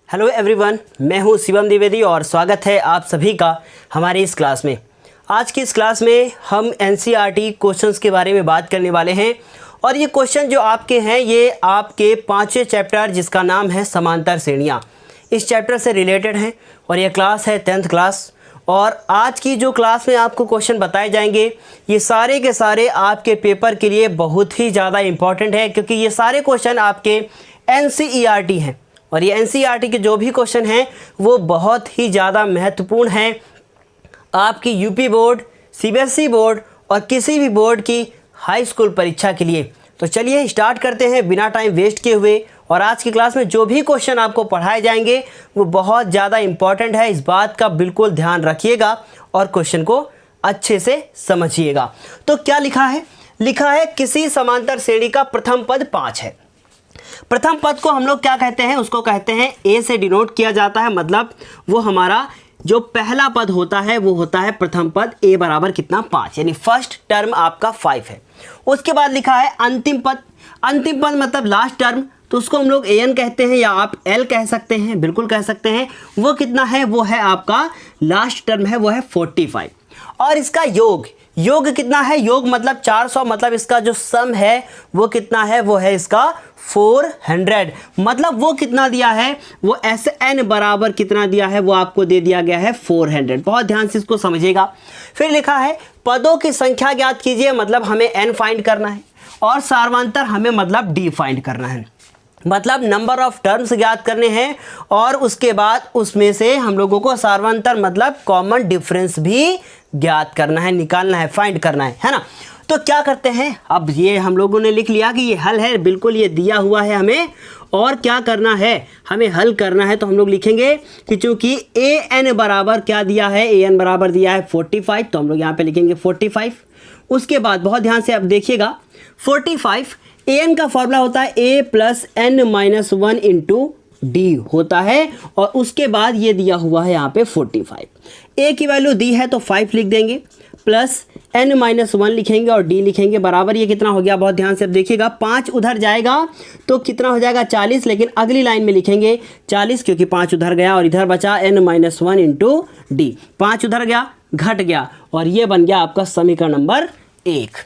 Hello everyone, मैं हूं शिवम द्विवेदी और स्वागत है आप सभी का हमारी इस क्लास में। आज की इस क्लास में हम एनसीईआरटी क्वेश्चंस के बारे में बात करने वाले हैं और ये क्वेश्चन जो आपके हैं ये आपके 5वें चैप्टर जिसका नाम है समांतर श्रेणियाँ, इस चैप्टर से रिलेटेड हैं और ये क्लास है 10th क्लास। और आज की जो क्लास में आपको क्वेश्चन बताए जाएंगे ये सारे के सारे आपके पेपर के लिए बहुत ही ज़्यादा इम्पॉर्टेंट है, क्योंकि ये सारे क्वेश्चन आपके एनसीईआरटी हैं और ये एनसीईआरटी के जो भी क्वेश्चन हैं वो बहुत ही ज़्यादा महत्वपूर्ण हैं आपकी यूपी बोर्ड, सीबीएसई बोर्ड और किसी भी बोर्ड की हाई स्कूल परीक्षा के लिए। तो चलिए स्टार्ट करते हैं बिना टाइम वेस्ट किए हुए। और आज की क्लास में जो भी क्वेश्चन आपको पढ़ाए जाएंगे वो बहुत ज़्यादा इम्पॉर्टेंट है, इस बात का बिल्कुल ध्यान रखिएगा और क्वेश्चन को अच्छे से समझिएगा। तो क्या लिखा है? लिखा है किसी समांतर श्रेणी का प्रथम पद 5 है। प्रथम पद को हम लोग क्या कहते हैं? उसको कहते हैं ए से डिनोट किया जाता है, मतलब वो हमारा जो पहला पद होता है वो होता है प्रथम पद। ए बराबर कितना? 5, यानी फर्स्ट टर्म आपका 5 है। उसके बाद लिखा है अंतिम पद। अंतिम पद मतलब लास्ट टर्म, तो उसको हम लोग एन कहते हैं या आप एल कह सकते हैं, बिल्कुल कह सकते हैं। वो कितना है? वो है आपका लास्ट टर्म है, वो है 45। और इसका योग कितना है? योग मतलब 400, मतलब इसका जो सम है वो कितना है? वो है इसका 400। मतलब वो कितना दिया है? वो एस एन बराबर कितना दिया है? वो आपको दे दिया गया है 400। बहुत ध्यान से इसको समझिएगा। फिर लिखा है पदों की संख्या ज्ञात कीजिए, मतलब हमें एन फाइंड करना है, और सार्वंतर हमें मतलब डी फाइंड करना है, मतलब नंबर ऑफ टर्म्स ज्ञात करने हैं और उसके बाद उसमें से हम लोगों को सार्वंतर मतलब कॉमन डिफरेंस भी ज्ञात करना है, निकालना है, फाइंड करना है ना। तो क्या करते हैं? अब ये हम लोगों ने लिख लिया कि ये हल है, बिल्कुल ये दिया हुआ है हमें, और क्या करना है? हमें हल करना है। तो हम लोग लिखेंगे कि चूंकि ए एन बराबर क्या दिया है? ए एन बराबर दिया है 45, तो हम लोग यहाँ पे लिखेंगे 45। उसके बाद बहुत ध्यान से आप देखिएगा 45 ए एन का फॉर्मूला होता है A plus N minus 1 into D होता है, और उसके बाद ये दिया हुआ है यहाँ पे 45। ए की वैल्यू दी है तो 5 लिख देंगे, प्लस एन माइनस 1 लिखेंगे और डी लिखेंगे, बराबर ये कितना हो गया? बहुत ध्यान से अब देखिएगा 5 उधर जाएगा तो कितना हो जाएगा? 40, लेकिन अगली लाइन में लिखेंगे 40 क्योंकि 5 उधर गया और इधर बचा एन माइनस 1 इंटू डी। 5 उधर गया, घट गया, और ये बन गया आपका समीकरण नंबर 1।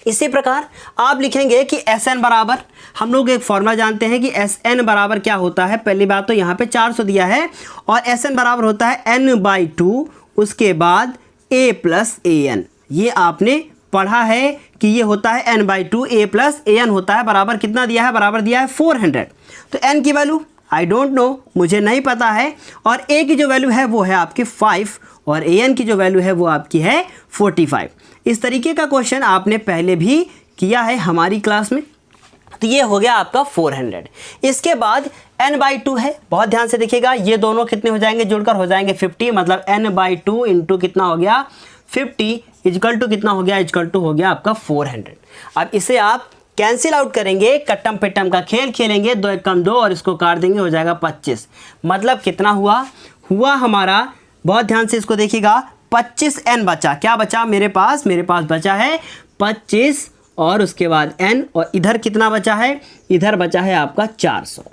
इसी प्रकार आप लिखेंगे कि एस एन बराबर, हम लोग एक फॉर्मूला जानते हैं कि एस एन बराबर क्या होता है। पहली बात तो यहाँ पे 400 दिया है और एस एन बराबर होता है n/2, उसके बाद a प्लस ए एन। ये आपने पढ़ा है कि ये होता है n/2, a plus A N होता है, बराबर कितना दिया है? बराबर दिया है 400। तो n की वैल्यू आई डोंट नो, मुझे नहीं पता है, और a की जो वैल्यू है वो है आपकी 5 और ए एन की जो वैल्यू है वो आपकी है 45। इस तरीके का क्वेश्चन आपने पहले भी किया है हमारी क्लास में। तो ये हो गया आपका 400। इसके बाद n/2 है, बहुत ध्यान से देखिएगा, ये दोनों कितने हो जाएंगे? जुड़कर हो जाएंगे 50, मतलब n/2 इंटू कितना हो गया? 50 इजकल टू कितना हो गया? इजकल टू हो गया आपका 400। अब इसे आप कैंसिल आउट करेंगे, कट्टम पिट्टम का खेल खेलेंगे, 2 1 कम 2 और इसको काट देंगे, हो जाएगा 25। मतलब कितना हुआ हमारा? बहुत ध्यान से इसको देखिएगा, 25n बचा। क्या बचा मेरे पास बचा है 25, और उसके बाद n, और इधर कितना बचा है? इधर बचा है आपका 400।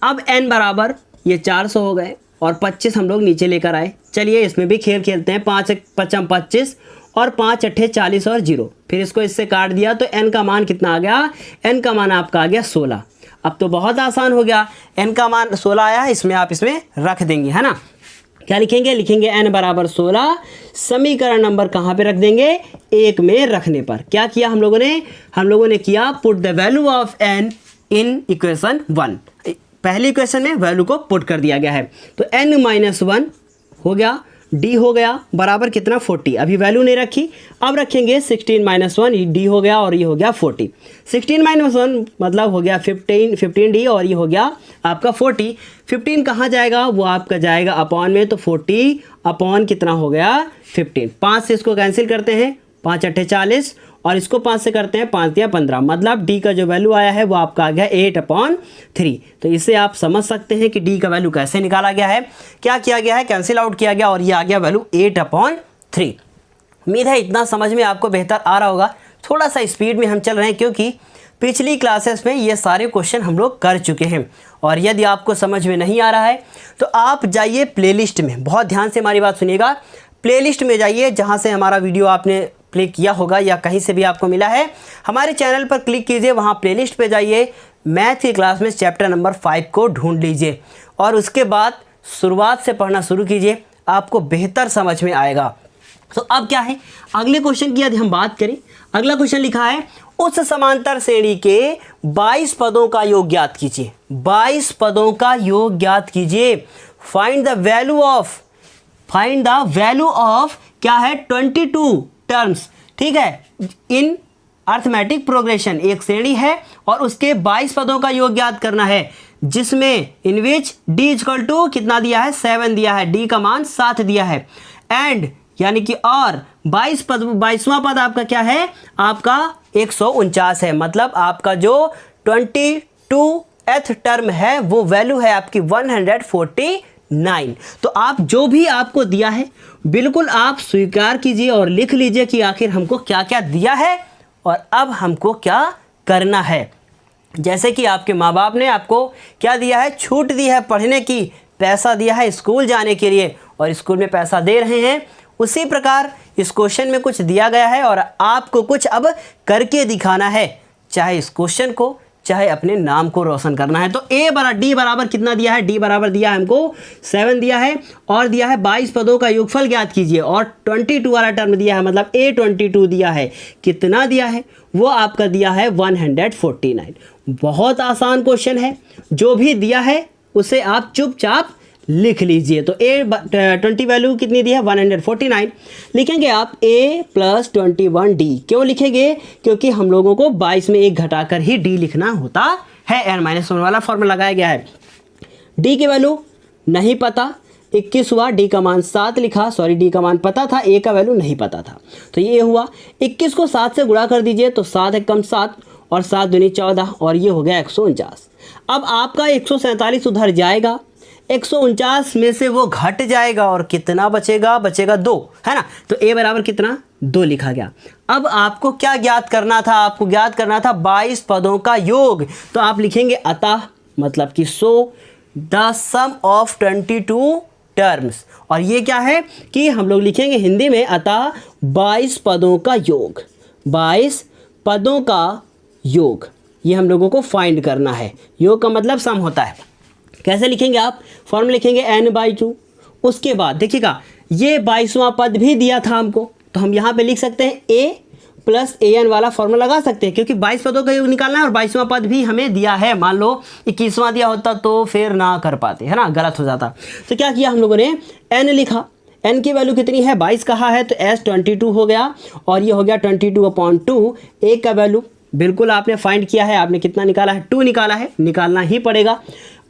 अब n बराबर ये 400 हो गए और 25 हम लोग नीचे लेकर आए। चलिए इसमें भी खेल खेलते हैं, 5 1 5 25 और 5 8 40 और 0, फिर इसको इससे काट दिया तो n का मान कितना आ गया? n का मान आपका आ गया 16। अब तो बहुत आसान हो गया, n का मान 16 आया है, इसमें आप इसमें रख देंगे, है ना। क्या लिखेंगे? लिखेंगे n बराबर 16, समीकरण नंबर कहाँ पे रख देंगे? 1 में रखने पर। क्या किया हम लोगों ने किया put the value of n in equation 1। पहली इक्वेशन में वैल्यू को पुट कर दिया गया है, तो n माइनस 1 हो गया, d हो गया बराबर कितना? 40। अभी वैल्यू नहीं रखी, अब रखेंगे 16 माइनस 1, d हो गया और ये हो गया 40। 16 माइनस 1 मतलब हो गया 15d और ये हो गया आपका 40। 15 कहाँ जाएगा? वो आपका जाएगा अपॉन में, तो 40 अपॉन कितना हो गया? 15। 5 से इसको कैंसिल करते हैं, 5 8 40 और इसको 5 से करते हैं, 5 दिया 15, मतलब डी का जो वैल्यू आया है वो आपका आ गया 8/3। तो इससे आप समझ सकते हैं कि डी का वैल्यू कैसे निकाला गया है। क्या किया गया है? कैंसिल आउट किया गया और ये आ गया वैल्यू 8/3। उम्मीद है इतना समझ में आपको बेहतर आ रहा होगा। थोड़ा सा स्पीड में हम चल रहे हैं क्योंकि पिछली क्लासेस में ये सारे क्वेश्चन हम लोग कर चुके हैं और यदि आपको समझ में नहीं आ रहा है तो आप जाइए प्लेलिस्ट में, बहुत ध्यान से हमारी बात सुनिएगा, प्लेलिस्ट में जाइए जहाँ से हमारा वीडियो आपने प्ले किया होगा या कहीं से भी आपको मिला है, हमारे चैनल पर क्लिक कीजिए, वहाँ प्लेलिस्ट पे जाइए, मैथ की क्लास में चैप्टर नंबर 5 को ढूंढ लीजिए और उसके बाद शुरुआत से पढ़ना शुरू कीजिए, आपको बेहतर समझ में आएगा। तो अब क्या है, अगले क्वेश्चन की यदि हम बात करें, अगला क्वेश्चन लिखा है उस समांतर श्रेणी के 22 पदों का योग ज्ञात कीजिए। 22 पदों का योग ज्ञात कीजिए। फाइंड द वैल्यू ऑफ क्या है 22 टर्म्स, ठीक है, इन अर्थमेटिक प्रोग्रेशन। एक श्रेणी है और उसके 22 पदों का योग ज्ञात करना है, जिसमें इन विच डी इक्वल टू कितना दिया है 7 दिया है, डी का मान 7 दिया है, एंड यानी कि और 22वां पद आपका क्या है, आपका 149 है। मतलब आपका जो 22th टर्म है वो वैल्यू है आपकी 149। तो आप जो भी आपको दिया है बिल्कुल आप स्वीकार कीजिए और लिख लीजिए कि आखिर हमको क्या क्या दिया है और अब हमको क्या करना है। जैसे कि आपके माँ बाप ने आपको क्या दिया है, छूट दी है पढ़ने की, पैसा दिया है स्कूल जाने के लिए और स्कूल में पैसा दे रहे हैं, उसी प्रकार इस क्वेश्चन में कुछ दिया गया है और आपको कुछ अब करके दिखाना है, चाहे इस क्वेश्चन को चाहे अपने नाम को रोशन करना है। तो डी बराबर कितना दिया है, डी बराबर दिया है हमको 7 दिया है और दिया है 22 पदों का योगफल ज्ञात कीजिए और 22 वाला टर्म दिया है, मतलब A22 दिया है। कितना दिया है, वो आपका दिया है 149। बहुत आसान क्वेश्चन है, जो भी दिया है उसे आप चुपचाप लिख लीजिए। तो A20 वैल्यू कितनी दी है 149, लिखेंगे आप A + 21D। क्यों लिखेंगे, क्योंकि हम लोगों को 22 में 1 घटाकर ही D लिखना होता है, n-1 वाला फॉर्मूला लगाया गया है। D की वैल्यू नहीं पता, 21 हुआ, D का मान 7 लिखा, सॉरी D का मान पता था, A का वैल्यू नहीं पता था, तो ये हुआ। 21 को 7 से गुणा कर दीजिए तो 7 एकम 7 और 7 दूनी 14 और ये हो गया 149। अब आपका 147 उधर जाएगा, 149 में से वो घट जाएगा और कितना बचेगा, बचेगा 2, है ना। तो A बराबर कितना 2 लिखा गया। अब आपको क्या ज्ञात करना था, आपको ज्ञात करना था 22 पदों का योग। तो आप लिखेंगे अतः, मतलब कि so the sum of 22 terms, और ये क्या है कि हम लोग लिखेंगे हिंदी में अतः 22 पदों का योग, 22 पदों का योग, ये हम लोगों को फाइंड करना है। योग का मतलब सम होता है। कैसे लिखेंगे आप, फॉर्मूला लिखेंगे n/2। उसके बाद देखिएगा ये 22वां पद भी दिया था हमको, तो हम यहाँ पे लिख सकते हैं a + an वाला फॉर्मूला लगा सकते हैं, क्योंकि 22 पदों का योग निकालना है और 22वां पद भी हमें दिया है। मान लो 21वां दिया होता तो फिर ना कर पाते, है ना, गलत हो जाता। तो क्या किया हम लोगों ने, n लिखा, n की वैल्यू कितनी है 22 कहा है, तो s 22 हो गया और ये हो गया 22/2। a का वैल्यू बिल्कुल आपने फाइंड किया है, आपने कितना निकाला है 2 निकाला है, निकालना ही पड़ेगा।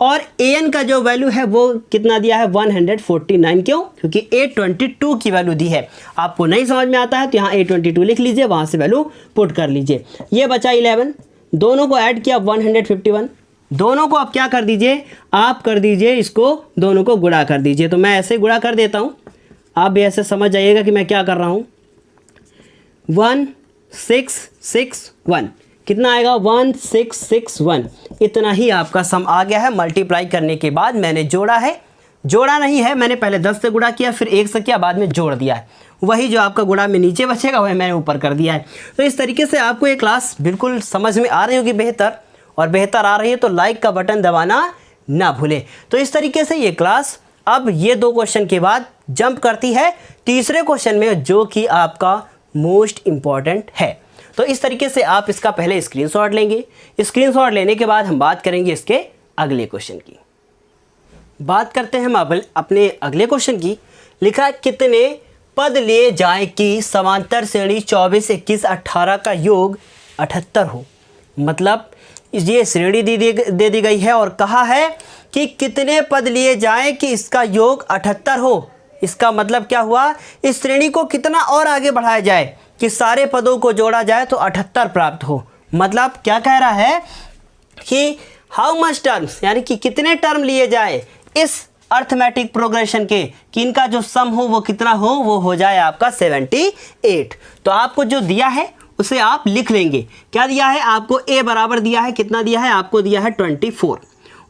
और an का जो वैल्यू है वो कितना दिया है 149। क्यों, क्योंकि A22 की वैल्यू दी है। आपको नहीं समझ में आता है तो यहाँ A22 लिख लीजिए, वहाँ से वैल्यू पुट कर लीजिए। ये बचा 11, दोनों को ऐड किया 151, दोनों को आप क्या कर दीजिए, आप कर दीजिए इसको, दोनों को गुणा कर दीजिए। तो मैं ऐसे गुणा कर देता हूँ, आप भी ऐसे समझ जाइएगा कि मैं क्या कर रहा हूँ। 1661 कितना आएगा 1661, इतना ही आपका सम आ गया है। मल्टीप्लाई करने के बाद मैंने जोड़ा है, जोड़ा नहीं है, मैंने पहले 10 से गुणा किया, फिर 1 से किया, बाद में जोड़ दिया है। वही जो आपका गुणा में नीचे बचेगा वही मैंने ऊपर कर दिया है। तो इस तरीके से आपको ये क्लास बिल्कुल समझ में आ रही होगी बेहतर, और बेहतर आ रही है तो लाइक का बटन दबाना ना भूलें। तो इस तरीके से ये क्लास अब ये 2 क्वेश्चन के बाद जंप करती है तीसरे क्वेश्चन में, जो कि आपका मोस्ट इम्पॉर्टेंट है। तो इस तरीके से आप इसका पहले स्क्रीनशॉट लेंगे, स्क्रीनशॉट लेने के बाद हम बात करेंगे इसके अगले क्वेश्चन की। बात करते हैं हम अपने अगले क्वेश्चन की। लिखा कितने पद लिए जाएं कि समांतर श्रेणी 24, 21, 18 का योग 78 हो। मतलब ये श्रेणी दे दी गई है और कहा है कि कितने पद लिए जाएं कि इसका योग 78 हो। इसका मतलब क्या हुआ, इस श्रेणी को कितना और आगे बढ़ाया जाए कि सारे पदों को जोड़ा जाए तो 78 प्राप्त हो। मतलब क्या कह रहा है कि हाउ मच टर्म्स, यानी कि कितने टर्म लिए जाए इस अर्थमेटिक प्रोग्रेशन के, कि इनका जो सम हो वो कितना हो, वो हो जाए आपका 78। तो आपको जो दिया है उसे आप लिख लेंगे। क्या दिया है आपको, a बराबर दिया है, कितना दिया है आपको, दिया है 24।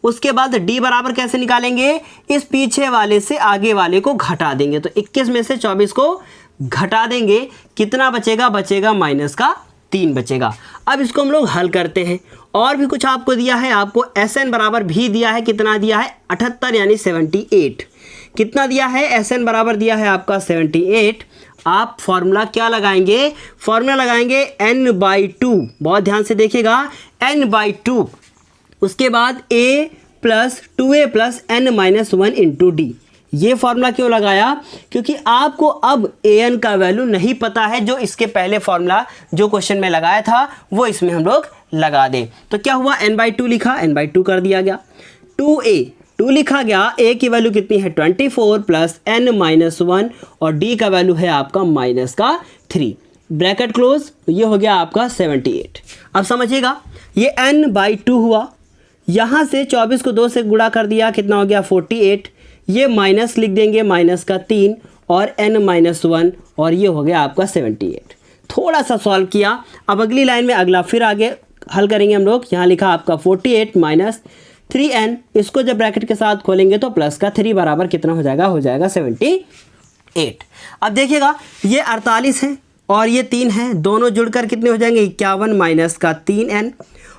उसके बाद d बराबर कैसे निकालेंगे, इस पीछे वाले से आगे वाले को घटा देंगे। तो 21 में से 24 को घटा देंगे, कितना बचेगा, बचेगा -3 बचेगा। अब इसको हम लोग हल करते हैं। और भी कुछ आपको दिया है, आपको Sn बराबर भी दिया है, कितना दिया है 78 यानी 78। कितना दिया है, Sn बराबर दिया है आपका 78। आप फॉर्मूला क्या लगाएंगे, फॉर्मूला लगाएंगे n/2। बहुत ध्यान से देखिएगा, n/2। उसके बाद a + 2a + n-1 × d। ये फॉर्मूला क्यों लगाया, क्योंकि आपको अब an का वैल्यू नहीं पता है, जो इसके पहले फॉर्मूला जो क्वेश्चन में लगाया था वो इसमें हम लोग लगा दें। तो क्या हुआ, n/2 लिखा, n/2 कर दिया गया। 2 लिखा गया, a की वैल्यू कितनी है 24 + n-1 और d का वैल्यू है आपका -3, ब्रैकेट क्लोज। ये हो गया आपका 78। अब समझिएगा, ये n/2 हुआ, यहाँ से 24 को 2 से गुणा कर दिया, कितना हो गया 48। ये माइनस लिख देंगे, -3 और n-1 और ये हो गया आपका 78। थोड़ा सा सॉल्व किया। अब अगली लाइन में अगला फिर आगे हल करेंगे हम लोग। यहाँ लिखा आपका 48 - 3n, इसको जब ब्रैकेट के साथ खोलेंगे तो प्लस का 3 बराबर कितना हो जाएगा, 78। अब देखिएगा, ये 48 है और ये 3 है, दोनों जुड़कर कितने हो जाएंगे 51 - का 3n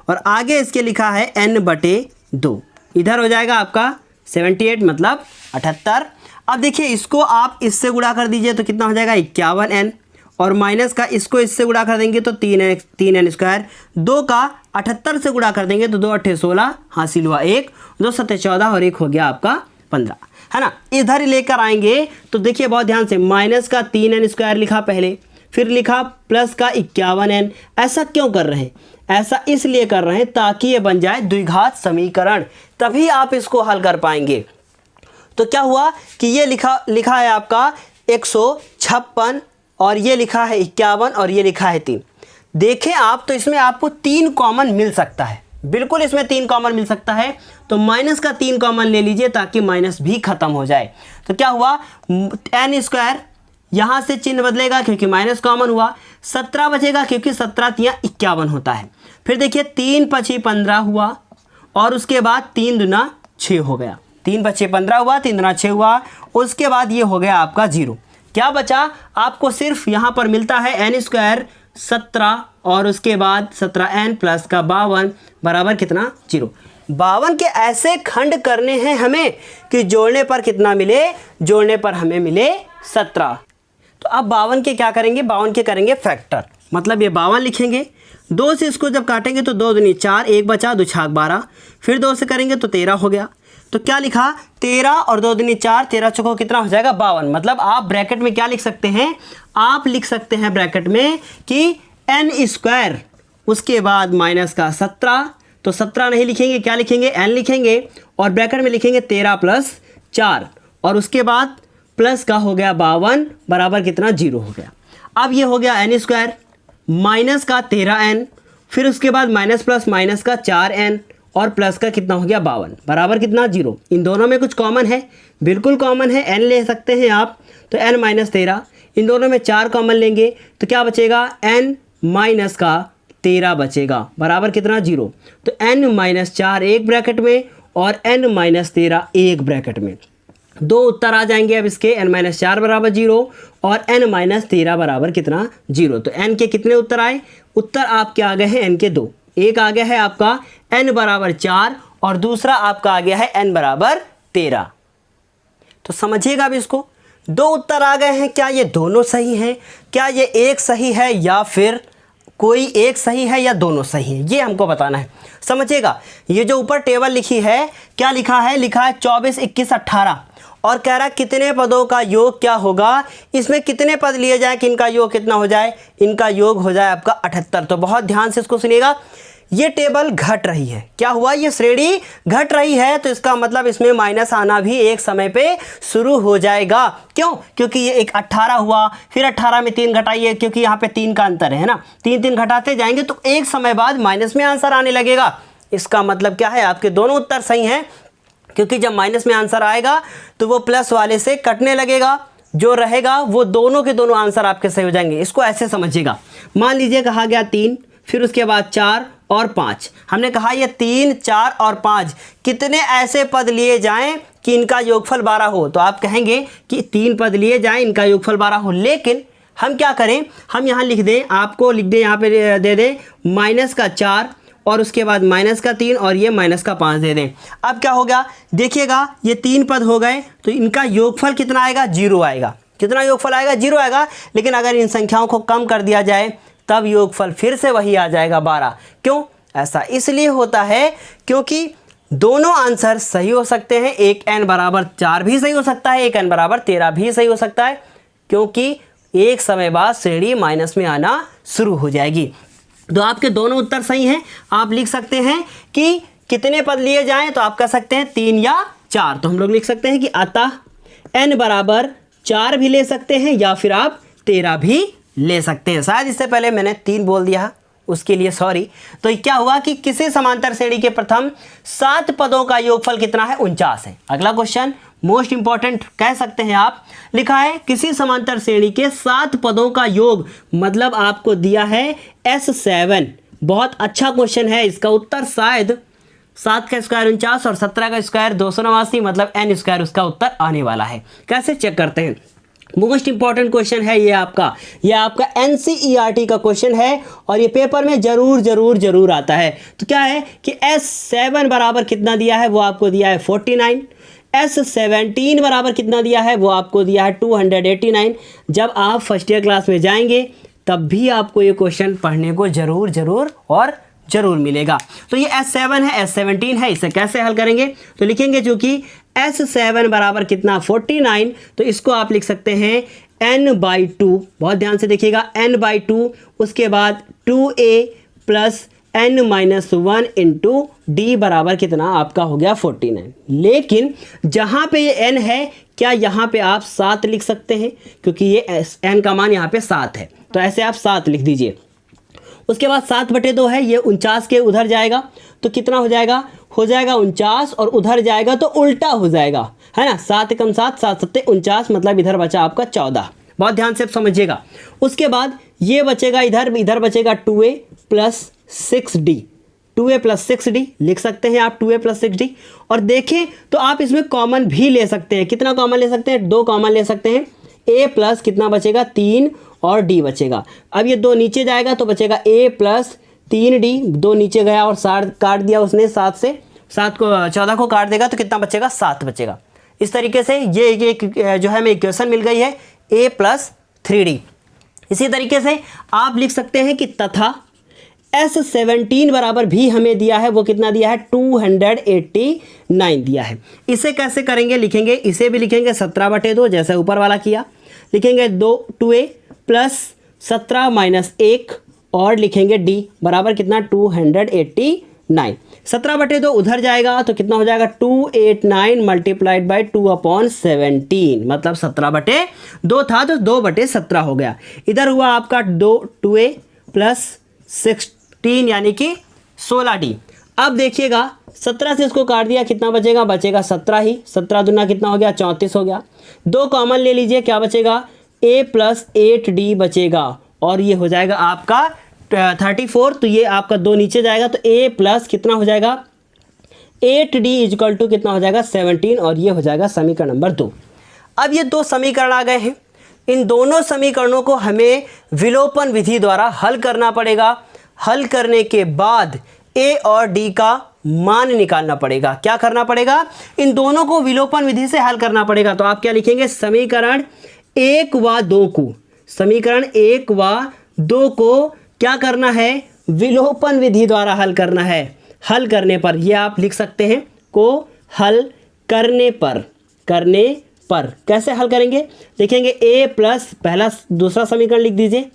और आगे इसके लिखा है n/2। इधर हो जाएगा आपका 78 मतलब 78। अब देखिए, इसको आप इससे गुणा कर दीजिए तो कितना हो जाएगा 51n और माइनस का इसको इससे गुणा कर देंगे तो 3n²। 2 का 78 से गुणा कर देंगे तो 2 × 8 = 16, हासिल हुआ 1, 2 × 7 = 14 और 1 हो गया आपका 15, है ना। इधर ही लेकर आएंगे तो देखिए बहुत ध्यान से, माइनस का 3n² लिखा पहले, फिर लिखा प्लस का 51n। ऐसा क्यों कर रहे हैं, ऐसा इसलिए कर रहे हैं ताकि ये बन जाए द्विघात समीकरण, तभी आप इसको हल कर पाएंगे। तो क्या हुआ कि ये लिखा है आपका 156 और ये लिखा है 51 और ये लिखा है 3। देखें आप तो इसमें आपको 3 कॉमन मिल सकता है, बिल्कुल इसमें 3 कॉमन मिल सकता है। तो माइनस का 3 कॉमन ले लीजिए ताकि माइनस भी खत्म हो जाए। तो क्या हुआ, n², यहाँ से चिन्ह बदलेगा क्योंकि माइनस कॉमन हुआ, 17 बचेगा क्योंकि 17 × 51 होता है। फिर देखिए 3 × 5 = 15 हुआ और उसके बाद 3 × 2 = 6 हो गया। 3 × 5 = 15 हुआ, 3 × 2 = 6 हुआ, उसके बाद ये हो गया आपका 0। क्या बचा, आपको सिर्फ यहाँ पर मिलता है n² 17 और उसके बाद 17n + का 52 बराबर कितना 0। 52 के ऐसे खंड करने हैं हमें कि जोड़ने पर कितना मिले, जोड़ने पर हमें मिले 17। तो अब 52 के क्या करेंगे, 52 के करेंगे फैक्टर, मतलब ये 52 लिखेंगे। 2 से इसको जब काटेंगे तो 2 दूनी 4, 1 बचा, 2 छाक 12, फिर 2 से करेंगे तो 13 हो गया। तो क्या लिखा, 13 और 2 दूनी 4, 13 चौको कितना हो जाएगा 52। मतलब आप ब्रैकेट में क्या लिख सकते हैं, आप लिख सकते हैं ब्रैकेट में कि n², उसके बाद माइनस का 17, तो 17 नहीं लिखेंगे, क्या लिखेंगे n लिखेंगे और ब्रैकेट में लिखेंगे 13 + 4 और उसके बाद प्लस का हो गया 52 बराबर कितना 0 हो गया। अब ये हो गया n² माइनस का 13n, फिर उसके बाद माइनस प्लस माइनस का 4n और प्लस का कितना हो गया 52 बराबर कितना 0। इन दोनों में कुछ कॉमन है, बिल्कुल कॉमन है, n ले सकते हैं आप, तो n - 13। इन दोनों में 4 कॉमन लेंगे तो क्या बचेगा, n - का 13 बचेगा बराबर कितना 0। तो n - 4 एक ब्रैकेट में और n - 13 एक ब्रैकेट में। 2 उत्तर आ जाएंगे अब इसके, n - 4 बराबर 0 और n - 13 बराबर कितना 0। तो n के कितने उत्तर आए, उत्तर आपके आ गए हैं n के 2। एक आ गया है आपका n बराबर 4 और दूसरा आपका आ गया है n बराबर 13। तो समझिएगा अब इसको, 2 उत्तर आ गए हैं, क्या ये दोनों सही हैं, क्या ये एक सही है या फिर कोई एक सही है या दोनों सही है, ये हमको बताना है। समझिएगा, ये जो ऊपर टेबल लिखी है, क्या लिखा है, लिखा है 24, 21, 18 और कह रहा है कितने पदों का योग क्या होगा, इसमें कितने पद लिए जाए कि इनका योग कितना हो जाए, इनका योग हो जाए आपका 78। तो बहुत ध्यान से इसको सुनिएगा, ये टेबल घट रही है, क्या हुआ, ये श्रेणी घट रही है, तो इसका मतलब इसमें माइनस आना भी एक समय पे शुरू हो जाएगा। क्यों, क्योंकि ये एक 18 हुआ, फिर 18 में 3 घटाइए क्योंकि यहाँ पे 3 का अंतर है ना, 3 घटाते जाएंगे तो एक समय बाद माइनस में आंसर आने लगेगा। इसका मतलब क्या है, आपके दोनों उत्तर सही हैं, क्योंकि जब माइनस में आंसर आएगा तो वो प्लस वाले से कटने लगेगा, जो रहेगा वो दोनों के दोनों आंसर आपके सही हो जाएंगे। इसको ऐसे समझिएगा, मान लीजिए कहा गया 3, फिर उसके बाद 4 और 5। हमने कहा ये 3, 4 और 5 कितने ऐसे पद लिए जाएं कि इनका योगफल 12 हो। तो आप कहेंगे कि 3 पद लिए जाएं, इनका योगफल 12 हो। लेकिन हम क्या करें, हम यहाँ लिख दें, आपको लिख दें, यहाँ पे दे दें -4 और उसके बाद -3 और ये -5 दे दें। अब क्या होगा, देखिएगा ये 3 पद हो गए तो इनका योगफल कितना आएगा, 0 आएगा। कितना योगफल आएगा, 0 आएगा। लेकिन अगर इन संख्याओं को कम कर दिया जाए तब योगफल फिर से वही आ जाएगा 12। क्यों? ऐसा इसलिए होता है क्योंकि दोनों आंसर सही हो सकते हैं। एक n बराबर 4 भी सही हो सकता है, एक n बराबर 13 भी सही हो सकता है, क्योंकि एक समय बाद श्रेणी माइनस में आना शुरू हो जाएगी। तो आपके दोनों उत्तर सही हैं। आप लिख सकते हैं कि कितने पद लिए जाएं, तो आप कह सकते हैं 3 या 4। तो हम लोग लिख सकते हैं कि अतः n बराबर 4 भी ले सकते हैं या फिर आप 13 भी ले सकते हैं। शायद इससे पहले मैंने 3 बोल दिया, उसके लिए सॉरी। तो क्या हुआ कि किसी समांतर श्रेणी के प्रथम 7 पदों का योगफल कितना है, 49 है। अगला क्वेश्चन मोस्ट इंपॉर्टेंट कह सकते हैं आप, लिखा है किसी समांतर श्रेणी के 7 पदों का योग, मतलब आपको दिया है S7। बहुत अच्छा क्वेश्चन है। इसका उत्तर शायद 7 का स्क्वायर 49 और 17 का स्क्वायर 289, मतलब n स्क्वायर उसका उत्तर आने वाला है। कैसे चेक करते हैं, मोस्ट इंपॉर्टेंट क्वेश्चन है ये आपका NCERT का क्वेश्चन है और ये पेपर में जरूर आता है। तो क्या है कि S7 बराबर कितना दिया है, वो आपको दिया है 49। S17 बराबर कितना दिया है, वो आपको दिया है 289। जब आप फर्स्ट ईयर क्लास में जाएंगे तब भी आपको ये क्वेश्चन पढ़ने को जरूर मिलेगा। तो ये S7 है, S17 है, इसे कैसे हल करेंगे, तो लिखेंगे जो कि S7 बराबर कितना 49, तो इसको आप लिख सकते हैं n/2। बहुत ध्यान से देखिएगा, n/2, उसके बाद 2a plus n-1 into d बराबर कितना आपका हो गया 49। लेकिन जहाँ पे ये n है, क्या यहाँ पे आप 7 लिख सकते हैं, क्योंकि ये n का मान यहाँ पे 7 है, तो ऐसे आप 7 लिख दीजिए। उसके बाद 7/2 है, ये 49 के उधर जाएगा तो कितना हो जाएगा 49, और उधर जाएगा तो उल्टा हो जाएगा, है ना। 7 कम 7, 7 7 49, मतलब इधर बचा आपका 14। बहुत ध्यान से समझिएगा। उसके बाद ये बचेगा, इधर बचेगा 2a plus 6d। 2a plus 6d लिख सकते हैं आप, 2a प्लस 6d। और देखें तो आप इसमें कॉमन भी ले सकते हैं। कितना कॉमन ले सकते हैं, 2 कॉमन ले सकते हैं। a प्लस कितना बचेगा 3 और d बचेगा। अब ये 2 नीचे जाएगा तो बचेगा a प्लस 3d। 2 नीचे गया और 7 काट दिया उसने, 7 से 7 को 14 को काट देगा तो कितना बचेगा, 7 बचेगा। इस तरीके से ये एक जो है हमें इक्वेशन मिल गई है a प्लस 3d। इसी तरीके से आप लिख सकते हैं कि तथा S17 बराबर भी हमें दिया है, वो कितना दिया है 289 दिया है। इसे कैसे करेंगे, लिखेंगे, इसे भी लिखेंगे 17/2 जैसे ऊपर वाला किया। लिखेंगे 2a प्लस 17 माइनस 1 और लिखेंगे d बराबर कितना 289। 17/2 उधर जाएगा तो कितना हो जाएगा 289 मल्टीप्लाइड बाई 2/17, मतलब 17/2 था तो 2/17 हो गया। इधर हुआ आपका 2a प्लस 16 यानी कि 16d। अब देखिएगा 17 से इसको काट दिया, कितना बचेगा 17 ही। 17 दूना कितना हो गया 34 हो गया। 2 कॉमन ले लीजिए, क्या बचेगा a प्लस 8d बचेगा और ये हो जाएगा आपका 34। तो ये आपका 2 नीचे जाएगा तो a प्लस कितना हो जाएगा 8d इजकल टू कितना हो जाएगा 17 और ये हो जाएगा समीकरण नंबर 2। अब ये 2 समीकरण आ गए हैं। इन दोनों समीकरणों को हमें विलोपन विधि द्वारा हल करना पड़ेगा। हल करने के बाद a और d का मान निकालना पड़ेगा। क्या करना पड़ेगा, इन दोनों को विलोपन विधि से हल करना पड़ेगा। तो आप क्या लिखेंगे, समीकरण 1 व 2 को, समीकरण 1 व 2 को क्या करना है, विलोपन विधि द्वारा हल करना है। हल करने पर ये आप लिख सकते हैं को हल करने पर कैसे हल करेंगे, लिखेंगे a प्लस पहला दूसरा समीकरण लिख दीजिए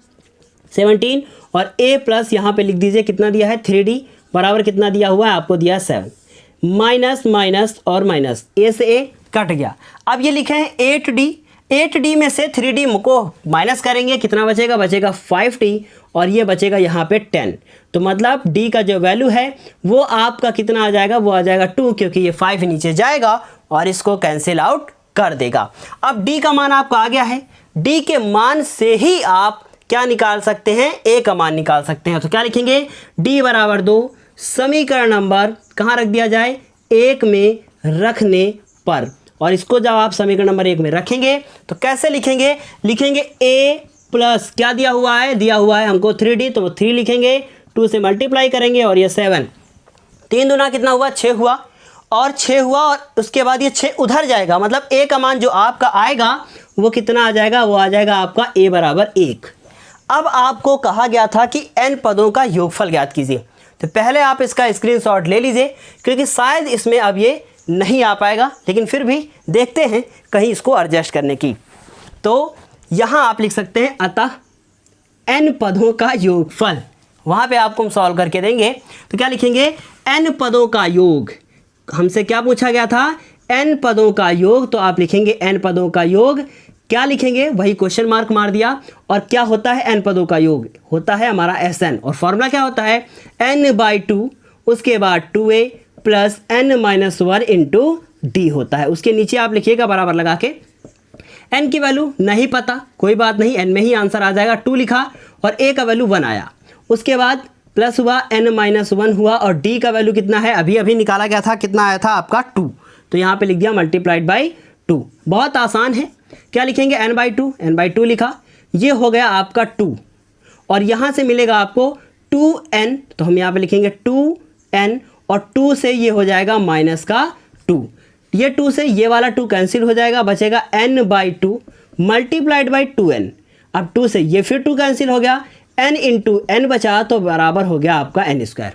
17 और a प्लस यहाँ पे लिख दीजिए कितना दिया है 3d बराबर कितना दिया हुआ है आपको दिया 7, माइनस माइनस और माइनस, a से a कट गया। अब ये लिखे हैं 8d में से 3d को माइनस करेंगे, कितना बचेगा 5d और ये बचेगा यहाँ पे 10। तो मतलब d का जो वैल्यू है वो आपका कितना आ जाएगा, वो आ जाएगा 2, क्योंकि ये 5 नीचे जाएगा और इसको कैंसिल आउट कर देगा। अब d का मान आपका आ गया है। d के मान से ही आप क्या निकाल सकते हैं, ए का मान निकाल सकते हैं। तो क्या लिखेंगे, डी बराबर 2 समीकरण नंबर कहाँ रख दिया जाए, 1 में रखने पर। और इसको जब आप समीकरण नंबर 1 में रखेंगे तो कैसे लिखेंगे, लिखेंगे a प्लस क्या दिया हुआ है, दिया हुआ है हमको 3d, तो 3 लिखेंगे, 2 से मल्टीप्लाई करेंगे और ये 7, 3 दूना कितना हुआ, 6 हुआ, और 6 हुआ, और उसके बाद ये 6 उधर जाएगा, मतलब a का मान जो आपका आएगा वो कितना आ जाएगा, वो आ जाएगा आपका a बराबर 1। अब आपको कहा गया था कि n पदों का योगफल ज्ञात कीजिए, तो पहले आप इसका स्क्रीनशॉट ले लीजिए, क्योंकि शायद इसमें अब ये नहीं आ पाएगा, लेकिन फिर भी देखते हैं कहीं इसको एडजस्ट करने की। तो यहाँ आप लिख सकते हैं अतः n पदों का योगफल, वहाँ पे आपको हम सॉल्व करके देंगे। तो क्या लिखेंगे, n पदों का योग, हमसे क्या पूछा गया था, n पदों का योग, तो आप लिखेंगे n पदों का योग, क्या लिखेंगे, वही क्वेश्चन मार्क मार दिया। और क्या होता है n पदों का योग, होता है हमारा Sn, और फॉर्मूला क्या होता है, n/2, उसके बाद 2a plus n-1 into D होता है। उसके नीचे आप लिखिएगा बराबर लगा के, n की वैल्यू नहीं पता, कोई बात नहीं, n में ही आंसर आ जाएगा, 2 लिखा और a का वैल्यू 1 आया, उसके बाद प्लस हुआ, n-1 हुआ, और d का वैल्यू कितना है, अभी अभी निकाला गया था, कितना आया था आपका 2, तो यहाँ पे लिख दिया मल्टीप्लाइड बाई 2। बहुत आसान है, क्या लिखेंगे, n/2 लिखा, ये हो गया आपका 2, और यहाँ से मिलेगा आपको 2n, तो हम यहाँ पे लिखेंगे 2n, और 2 से ये हो जाएगा माइनस का 2, ये 2 से ये वाला 2 कैंसिल हो जाएगा, बचेगा n/2 मल्टीप्लाइड बाई 2n। अब 2 से ये फिर 2 कैंसिल हो गया, n इंटू n बचा, तो बराबर हो गया आपका n²।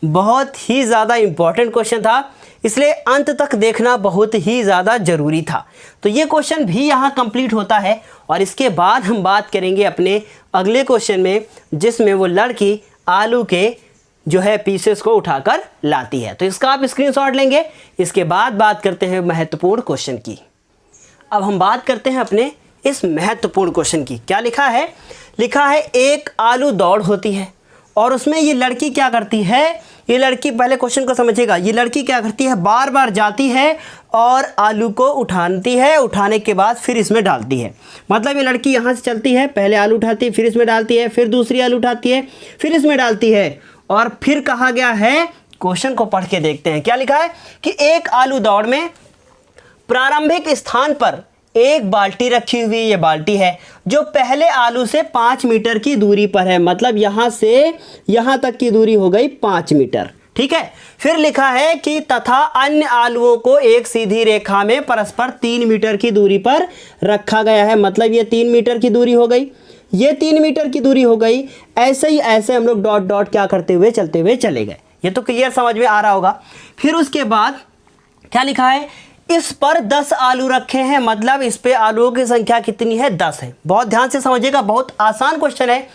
बहुत ही ज़्यादा इम्पॉर्टेंट क्वेश्चन था, इसलिए अंत तक देखना बहुत ही ज़्यादा ज़रूरी था। तो ये क्वेश्चन भी यहाँ कंप्लीट होता है, और इसके बाद हम बात करेंगे अपने अगले क्वेश्चन में, जिसमें वो लड़की आलू के जो है पीसेस को उठाकर लाती है। तो इसका आप स्क्रीनशॉट लेंगे। इसके बाद बात करते हैं महत्वपूर्ण क्वेश्चन की। अब हम बात करते हैं अपने इस महत्वपूर्ण क्वेश्चन की। क्या लिखा है, लिखा है एक आलू दौड़ होती है, और उसमें ये लड़की क्या करती है, ये लड़की, पहले क्वेश्चन को समझिएगा, ये लड़की क्या करती है, बार बार जाती है और आलू को उठाती है, उठाने के बाद फिर इसमें डालती है। मतलब ये लड़की यहाँ से चलती है, पहले आलू उठाती है, फिर इसमें डालती है, फिर दूसरी आलू उठाती है, फिर इसमें डालती है, और फिर कहा गया है, क्वेश्चन को पढ़ के देखते हैं क्या लिखा है, कि एक आलू दौड़ में प्रारंभिक स्थान पर एक बाल्टी रखी हुई, ये बाल्टी है जो पहले आलू से 5 मीटर की दूरी पर है, मतलब यहाँ से यहाँ तक की दूरी हो गई 5 मीटर, ठीक है। फिर लिखा है कि तथा अन्य आलुओं को एक सीधी रेखा में परस्पर 3 मीटर की दूरी पर रखा गया है, मतलब ये 3 मीटर की दूरी हो गई, ये 3 मीटर की दूरी हो गई। ऐसे ही ऐसे हम लोग डॉट डॉट क्या करते हुए चलते हुए चले गए। ये तो क्लियर समझ में आ रहा होगा। फिर उसके बाद क्या लिखा है, इस पर 10 आलू रखे हैं, मतलब इस पे आलूओं की संख्या कितनी है, 10 है। बहुत ध्यान से समझिएगा, बहुत आसान क्वेश्चन है।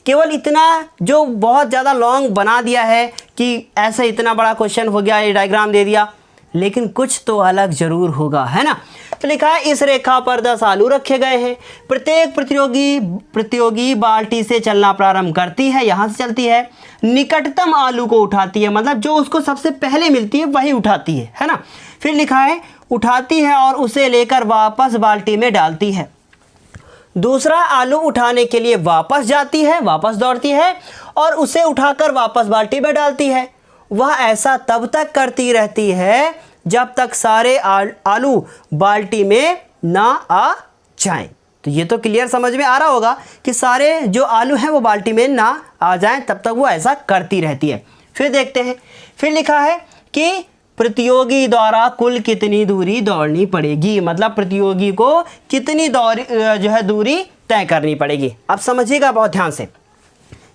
केवल इतना जो बहुत ज़्यादा लॉन्ग बना दिया है कि ऐसे इतना बड़ा क्वेश्चन हो गया, ये डायग्राम दे दिया, लेकिन कुछ तो अलग जरूर होगा, है ना। तो लिखा है इस रेखा पर 10 आलू रखे गए हैं, प्रत्येक प्रतियोगी बाल्टी से चलना प्रारंभ करती है, यहाँ से चलती है, निकटतम आलू को उठाती है, मतलब जो उसको सबसे पहले मिलती है वही उठाती है ना। फिर लिखा है उठाती है और उसे लेकर वापस बाल्टी में डालती है, दूसरा आलू उठाने के लिए वापस जाती है, वापस दौड़ती है और उसे उठाकर वापस बाल्टी में डालती है। वह ऐसा तब तक करती रहती है जब तक सारे आलू बाल्टी में ना आ जाएं। तो ये तो क्लियर समझ में आ रहा होगा कि सारे जो आलू हैं वो बाल्टी में ना आ जाएं, तब तक वो ऐसा करती रहती है। फिर देखते हैं, फिर लिखा है कि प्रतियोगी द्वारा कुल कितनी दूरी दौड़नी पड़ेगी, मतलब प्रतियोगी को कितनी दूरी तय करनी पड़ेगी। अब समझिएगा बहुत ध्यान से,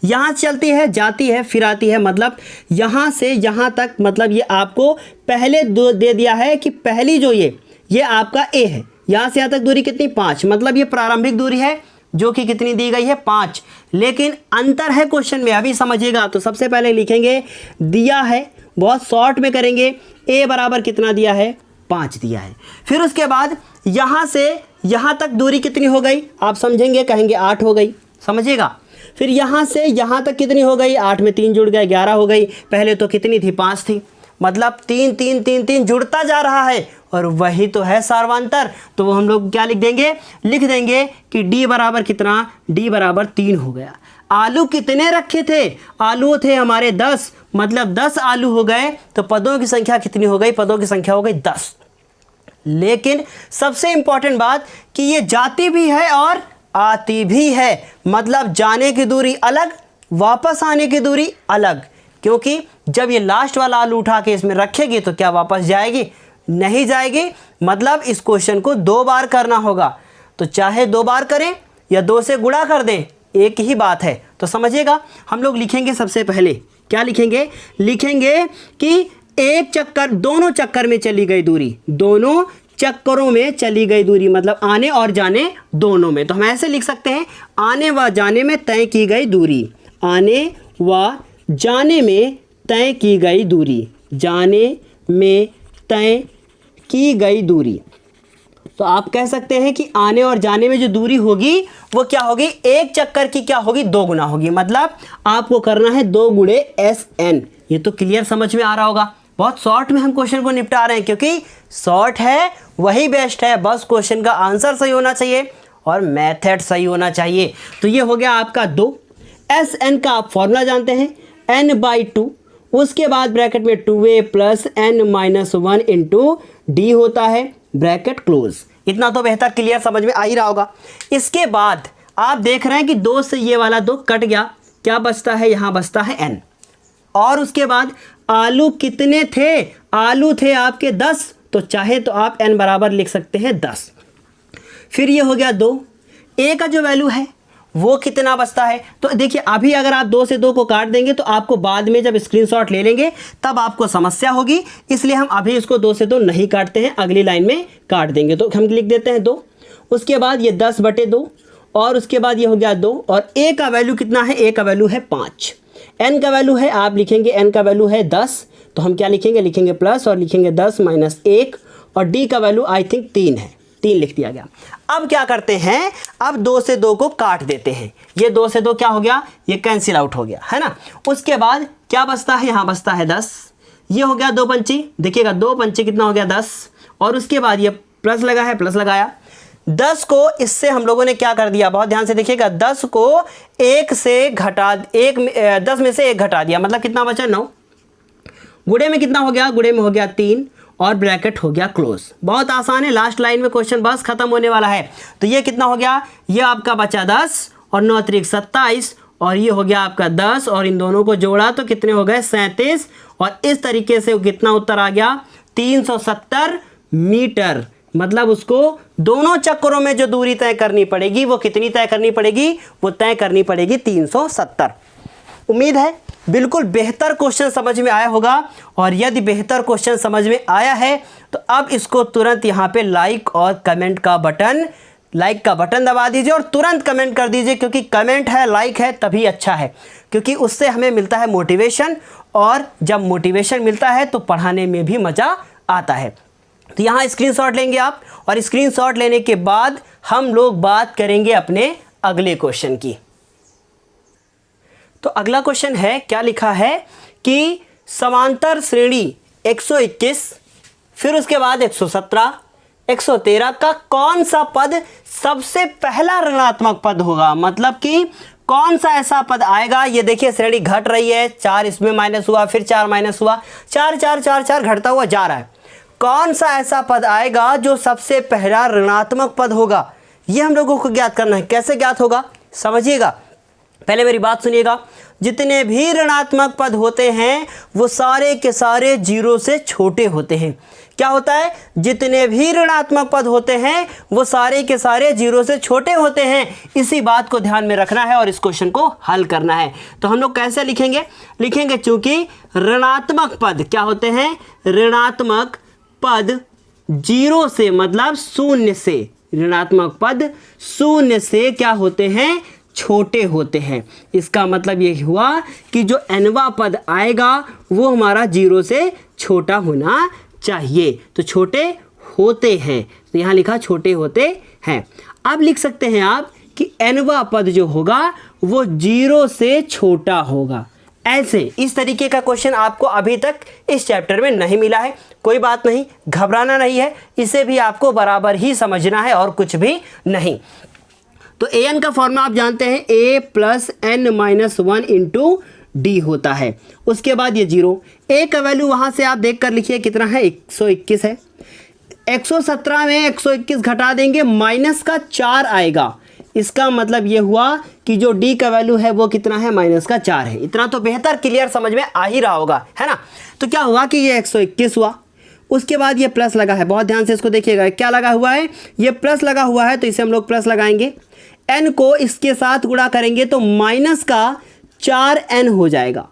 यहाँ चलती है, जाती है, फिर आती है, मतलब यहाँ से यहाँ तक, मतलब ये आपको पहले दे दिया है कि पहली जो ये आपका ए है, यहाँ से यहाँ तक दूरी कितनी, 5, मतलब ये प्रारंभिक दूरी है जो कि कितनी दी गई है, 5। लेकिन अंतर है क्वेश्चन में, अभी समझिएगा। तो सबसे पहले लिखेंगे दिया है, बहुत शॉर्ट में करेंगे, ए बराबर कितना दिया है, 5 दिया है। फिर उसके बाद यहाँ से यहाँ तक दूरी कितनी हो गई, आप समझेंगे, कहेंगे 8 हो गई, समझिएगा। फिर यहाँ से यहाँ तक कितनी हो गई, 8 में 3 जुड़ गए, 11 हो गई। पहले तो कितनी थी, 5 थी, मतलब 3 3 3 3 जुड़ता जा रहा है और वही तो है सार्वंतर। तो वो हम लोग क्या लिख देंगे, लिख देंगे कि d बराबर कितना, d बराबर 3 हो गया। आलू कितने रखे थे, आलू थे हमारे 10, मतलब 10 आलू हो गए। तो पदों की संख्या कितनी हो गई, पदों की संख्या हो गई 10। लेकिन सबसे इंपॉर्टेंट बात कि ये जाती भी है और आती भी है, मतलब जाने की दूरी अलग, वापस आने की दूरी अलग। क्योंकि जब ये लास्ट वाला आलू उठा के इसमें रखेगी तो क्या वापस जाएगी, नहीं जाएगी। मतलब इस क्वेश्चन को 2 बार करना होगा। तो चाहे 2 बार करें या 2 से गुणा कर दें, एक ही बात है। तो समझिएगा, हम लोग लिखेंगे सबसे पहले क्या लिखेंगे, लिखेंगे कि एक चक्कर, दोनों चक्कर में चली गई दूरी, दोनों चक्करों में चली गई दूरी, मतलब आने और जाने दोनों में। तो हम ऐसे लिख सकते हैं, आने व जाने में तय की गई दूरी, आने व जाने में तय की गई दूरी, जाने में तय की गई दूरी। तो आप कह सकते हैं कि आने और जाने में जो दूरी होगी वो क्या होगी, एक चक्कर की क्या होगी, 2 गुना होगी। मतलब आपको करना है 2 गुणे SN। ये तो क्लियर समझ में आ रहा होगा। बहुत शॉर्ट में हम क्वेश्चन को निपटा रहे हैं, क्योंकि शॉर्ट है वही बेस्ट है। बस क्वेश्चन का आंसर सही होना चाहिए और मेथड सही होना चाहिए। तो ये हो गया आपका 2। SN का आप फॉर्मूला जानते हैं, n/2, उसके बाद ब्रैकेट में 2a + n-1 इंटू d होता है, ब्रैकेट क्लोज। इतना तो बेहतर क्लियर समझ में आ ही रहा होगा। इसके बाद आप देख रहे हैं कि 2 से ये वाला 2 कट गया, क्या बचता है, यहाँ बचता है n। और उसके बाद आलू कितने थे, आलू थे आपके 10, तो चाहे तो आप n बराबर लिख सकते हैं 10। फिर ये हो गया 2, a का जो वैल्यू है वो कितना बचता है। तो देखिए, अभी अगर आप 2 से 2 को काट देंगे तो आपको बाद में जब स्क्रीनशॉट ले लेंगे तब आपको समस्या होगी, इसलिए हम अभी इसको 2 से 2 नहीं काटते हैं, अगली लाइन में काट देंगे। तो हम लिख देते हैं 2, उसके बाद ये 10/2 और उसके बाद ये हो गया 2। और a का वैल्यू कितना है, a का वैल्यू है 5, n का वैल्यू है, आप लिखेंगे n का वैल्यू है 10, तो हम क्या लिखेंगे, लिखेंगे प्लस और लिखेंगे 10 - 1। और d का वैल्यू आई थिंक 3 है, 3 लिख दिया गया। अब क्या करते हैं, अब 2 से 2 को काट देते हैं। ये 2 से 2 क्या हो गया, ये कैंसिल आउट हो गया, है ना। उसके बाद क्या बचता है, यहाँ बचता है 10। ये हो गया 2 पंची, देखिएगा 2 पंची कितना हो गया 10। और उसके बाद ये प्लस लगा है, प्लस लगाया। 10 को इससे हम लोगों ने क्या कर दिया, बहुत ध्यान से देखिएगा, 10 को 1 से घटा, 10 में से 1 घटा दिया, मतलब कितना बचा 9। गुणे में कितना हो गया, गुणे में हो गया 3 और ब्रैकेट हो गया क्लोज। बहुत आसान है, लास्ट लाइन में क्वेश्चन बस खत्म होने वाला है। तो ये कितना हो गया, ये आपका बचा 10 और 9 × 27 और ये हो गया आपका 10 और इन दोनों को जोड़ा तो कितने हो गए 37। और इस तरीके से कितना उत्तर आ गया 370 मीटर। मतलब उसको दोनों चक्करों में जो दूरी तय करनी पड़ेगी वो कितनी तय करनी पड़ेगी, वो तय करनी पड़ेगी 370। उम्मीद है बिल्कुल बेहतर क्वेश्चन समझ में आया होगा। और यदि बेहतर क्वेश्चन समझ में आया है तो अब इसको तुरंत यहाँ पे लाइक और कमेंट का बटन, लाइक का बटन दबा दीजिए और तुरंत कमेंट कर दीजिए, क्योंकि कमेंट है, लाइक है तभी अच्छा है, क्योंकि उससे हमें मिलता है मोटिवेशन। और जब मोटिवेशन मिलता है तो पढ़ाने में भी मज़ा आता है। तो यहाँ स्क्रीनशॉट लेंगे आप और स्क्रीनशॉट लेने के बाद हम लोग बात करेंगे अपने अगले क्वेश्चन की। तो अगला क्वेश्चन है, क्या लिखा है कि समांतर श्रेणी 121, फिर उसके बाद 117, 113 का कौन सा पद सबसे पहला ऋणात्मक पद होगा। मतलब कि कौन सा ऐसा पद आएगा, ये देखिए श्रेणी घट रही है, 4 इसमें माइनस हुआ, फिर 4 माइनस हुआ, 4 4 4 4 घटता हुआ जा रहा है। कौन सा ऐसा पद आएगा जो सबसे पहला ऋणात्मक पद होगा, ये हम लोगों को ज्ञात करना है। कैसे ज्ञात होगा समझिएगा, पहले मेरी बात सुनिएगा। जितने भी ऋणात्मक पद होते हैं वो सारे के सारे 0 से छोटे होते हैं। क्या होता है, जितने भी ऋणात्मक पद होते हैं वो सारे के सारे 0 से छोटे होते हैं। इसी बात को ध्यान में रखना है और इस क्वेश्चन को हल करना है। तो हम लोग कैसे लिखेंगे, लिखेंगे चूंकि ऋणात्मक पद क्या होते हैं, ऋणात्मक पद 0 से मतलब 0 से, ऋणात्मक पद 0 से क्या होते हैं, छोटे होते हैं। इसका मतलब ये हुआ कि जो nवां पद आएगा वो हमारा 0 से छोटा होना चाहिए। तो छोटे होते हैं, तो यहाँ लिखा छोटे होते हैं। अब लिख सकते हैं आप कि nवां पद जो होगा वो 0 से छोटा होगा। ऐसे इस तरीके का क्वेश्चन आपको अभी तक इस चैप्टर में नहीं मिला है। कोई बात नहीं, घबराना नहीं है, इसे भी आपको बराबर ही समझना है और कुछ भी नहीं। तो ए एन का फॉर्मूला आप जानते हैं, A plus N minus 1 into D होता है। उसके बाद ये 0, ए का वैल्यू वहाँ से आप देख कर लिखिए कितना है, 121 है। 117 में 121 घटा देंगे, माइनस का 4 आएगा। इसका मतलब ये हुआ कि जो डी का वैल्यू है वो कितना है, माइनस का 4 है। इतना तो बेहतर क्लियर समझ में आ ही रहा होगा, है ना। तो क्या हुआ कि ये 121 हुआ, उसके बाद ये प्लस लगा है, बहुत ध्यान से इसको देखिएगा, क्या लगा हुआ है, ये प्लस लगा हुआ है, तो इसे हम लोग प्लस लगाएंगे। एन को इसके साथ गुणा करेंगे तो माइनस का 4n हो जाएगा।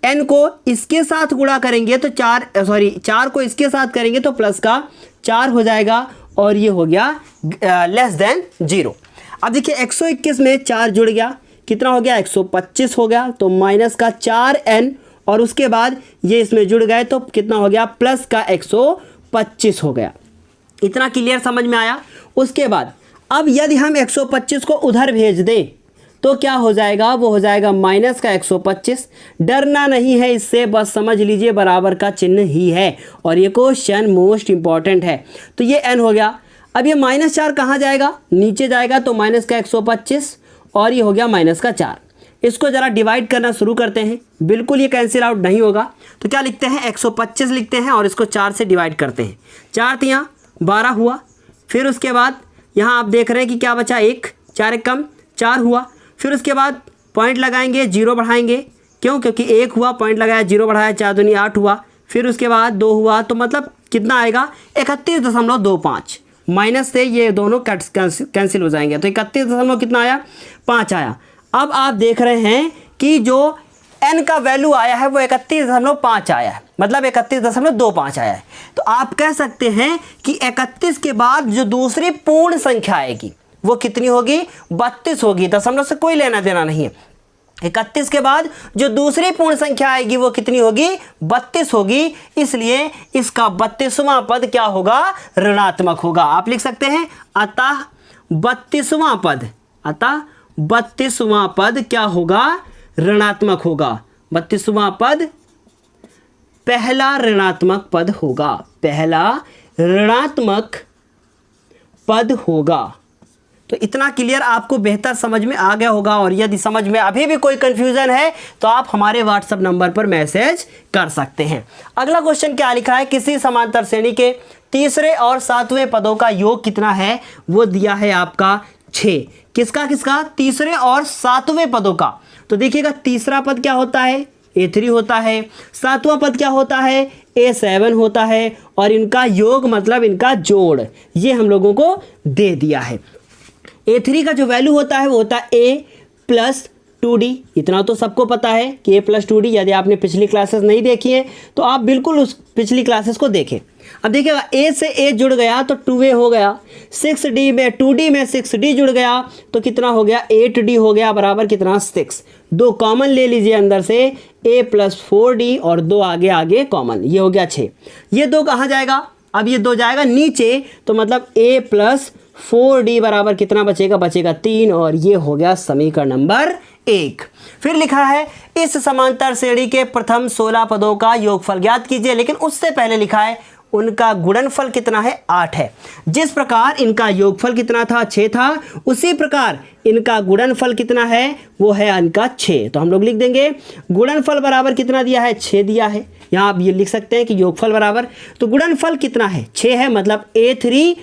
n को इसके साथ गुणा करेंगे तो 4 को इसके साथ करेंगे तो प्लस का 4 हो जाएगा, और ये हो गया लेस देन 0। अब देखिए 121 में 4 जुड़ गया, कितना हो गया, 125 हो गया, तो माइनस का 4n, और उसके बाद ये इसमें जुड़ गए तो कितना हो गया, प्लस का 125 हो गया। इतना क्लियर समझ में आया। उसके बाद अब यदि हम 125 को उधर भेज दें तो क्या हो जाएगा, वो हो जाएगा माइनस का 125। डरना नहीं है इससे, बस समझ लीजिए बराबर का चिन्ह ही है, और ये क्वेश्चन मोस्ट इंपॉर्टेंट है। तो ये n हो गया। अब ये -4 कहाँ जाएगा, नीचे जाएगा, तो माइनस का 125, और ये हो गया माइनस का 4। इसको ज़रा डिवाइड करना शुरू करते हैं, बिल्कुल ये कैंसिल आउट नहीं होगा। तो क्या लिखते हैं, 125 लिखते हैं और इसको 4 से डिवाइड करते हैं। 4 तियाँ 12 हुआ। फिर उसके बाद यहाँ आप देख रहे हैं कि क्या बचा, 1, 4 एक कम 4 हुआ। फिर उसके बाद पॉइंट लगाएंगे, 0 बढ़ाएंगे, क्यों, क्योंकि 1 हुआ, पॉइंट लगाया, 0 बढ़ाया, 4 दूनी 8 हुआ। फिर उसके बाद 2 हुआ, तो मतलब कितना आएगा, 31.25। माइनस से ये दोनों कैंसिल हो जाएंगे, तो 31 कितना आया, 5 आया। अब आप देख रहे हैं कि जो n का वैल्यू आया है वो 31.5 आया है, मतलब 31.25 आया है। तो आप कह सकते हैं कि 31 के बाद जो दूसरी पूर्ण संख्या आएगी वो कितनी होगी, 32 होगी। दशमलव से कोई लेना देना नहीं है। 31 के बाद जो दूसरी पूर्ण संख्या आएगी वो कितनी होगी, 32 होगी। इसलिए इसका 32वां पद क्या होगा, ऋणात्मक होगा। आप लिख सकते हैं अतः 32वां पद क्या होगा, ऋणात्मक होगा। 32वां पद पहला ऋणात्मक पद होगा, पहला ऋणात्मक पद होगा। तो इतना क्लियर आपको बेहतर समझ में आ गया होगा। और यदि समझ में अभी भी कोई कंफ्यूजन है तो आप हमारे व्हाट्सएप नंबर पर मैसेज कर सकते हैं। अगला क्वेश्चन क्या लिखा है, किसी समांतर श्रेणी के तीसरे और सातवें पदों का योग कितना है, वो दिया है आपका 6। किसका किसका, तीसरे और सातवें पदों का। तो देखिएगा तीसरा पद क्या होता है, A3 होता है। सातवां पद क्या होता है, A7 होता है। और इनका योग मतलब इनका जोड़, ये हम लोगों को दे दिया है। A3 का जो वैल्यू होता है वो होता है A प्लस 2D। इतना तो सबको पता है कि A प्लस 2D। यदि आपने पिछली क्लासेस नहीं देखी है तो आप बिल्कुल उस पिछली क्लासेस को देखें। अब देखिएगा A से A जुड़ गया तो 2A हो गया, 6D में 2D में 6D जुड़ गया तो कितना हो गया, 8D हो गया, बराबर कितना, 6। 2 कॉमन ले लीजिए अंदर से, A प्लस 4D और 2 आगे कॉमन, ये हो गया 6। ये 2 कहाँ जाएगा, अब ये 2 जाएगा नीचे, तो मतलब A प्लस 4D बराबर कितना बचेगा, बचेगा 3। और ये हो गया समीकरण नंबर 1। फिर लिखा है इस समांतर श्रेणी के प्रथम 16 पदों का योगफल ज्ञात कीजिए। लेकिन उससे पहले लिखा है उनका गुणनफल कितना है, 8 है। जिस प्रकार इनका योगफल कितना था, 6 था, उसी प्रकार इनका गुणनफल कितना है, वो है इनका 6। तो हम लोग लिख देंगे गुणनफल बराबर कितना दिया है, 6 दिया है। यहाँ आप ये लिख सकते हैं कि योगफल बराबर, तो गुणनफल कितना है, 6 है, मतलब A3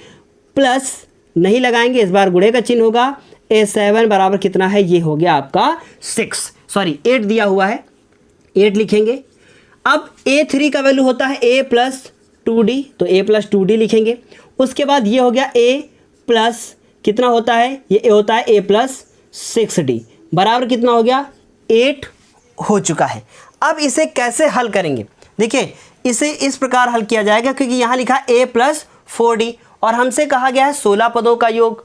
प्लस नहीं लगाएंगे, इस बार गुणे का चिन्ह होगा, A7 बराबर कितना है, ये हो गया आपका 8 दिया हुआ है, 8 लिखेंगे। अब A3 का वैल्यू होता है A प्लस 2D, तो A प्लस 2D लिखेंगे। उसके बाद ये हो गया A प्लस कितना होता है, ये A होता है A प्लस 6D बराबर कितना हो गया, 8 हो चुका है। अब इसे कैसे हल करेंगे, देखिए इसे इस प्रकार हल किया जाएगा, क्योंकि यहाँ लिखा A प्लस 4D और हमसे कहा गया है 16 पदों का योग।